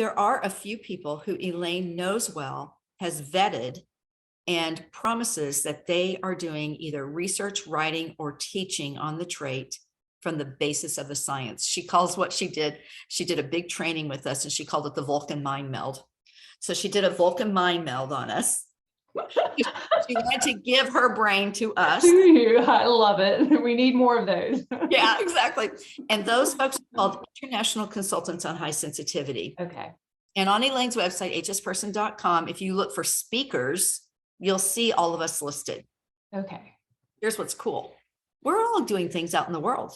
there are a few people who Elaine knows well, has vetted, and promises that they are doing either research, writing, or teaching on the trait from the basis of the science. She calls what she did a big training with us, and she called it the Vulcan mind meld. So she did a Vulcan mind meld on us. She wanted to give her brain to us. I love it. We need more of those. Yeah, exactly. And those folks are called International Consultants on High Sensitivity. Okay. And on Elaine's website, hsperson.com, if you look for speakers, you'll see all of us listed. Okay. Here's what's cool. We're all doing things out in the world.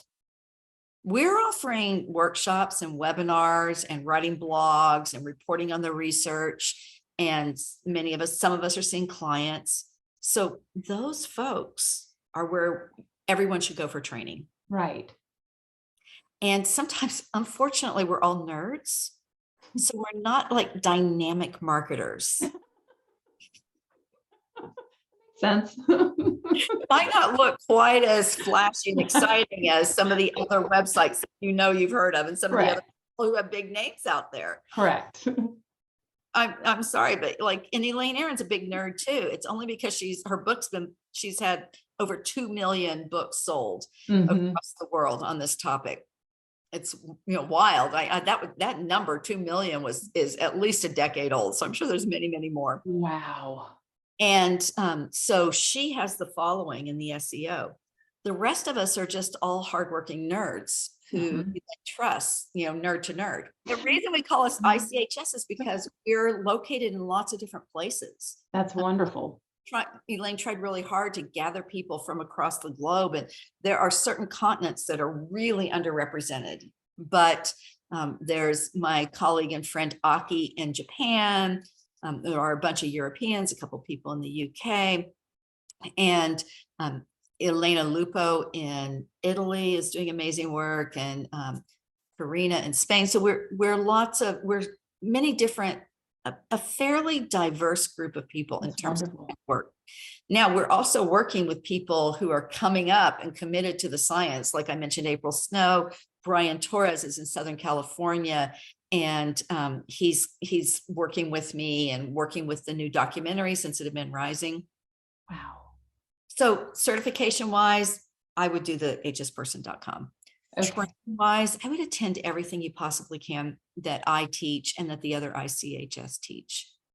We're offering workshops and webinars and writing blogs and reporting on the research. And some of us are seeing clients. So those folks are where everyone should go for training. Right. And sometimes, unfortunately, we're all nerds. So we're not like dynamic marketers. Sense. Might not look quite as flashy and exciting as some of the other websites that you've heard of, and some of the other people who have big names out there. Correct. I'm sorry, but like, and Elaine Aron's a big nerd too. It's only because she's had over 2 million books sold across the world on this topic. It's wild. That number 2 million is at least a decade old. So I'm sure there's many, many more. Wow. And so she has the following in the SEO. The rest of us are just all hardworking nerds who trust, nerd to nerd. The reason we call us ICHS is because we're located in lots of different places. That's wonderful. Elaine tried really hard to gather people from across the globe, and there are certain continents that are really underrepresented. But there's my colleague and friend Aki in Japan. There are a bunch of Europeans, a couple of people in the UK, and Elena Lupo in Italy is doing amazing work, and Karina in Spain. So we're many different, a fairly diverse group of people. That's in terms of work. Now we're also working with people who are coming up and committed to the science. Like I mentioned, April Snow, Brian Torres is in Southern California, and he's working with me and working with the new documentary, Sensitive Men Rising. Wow. So certification wise, I would do the hsperson.com. Okay. Training wise, I would attend everything you possibly can that I teach and that the other ICHS teach.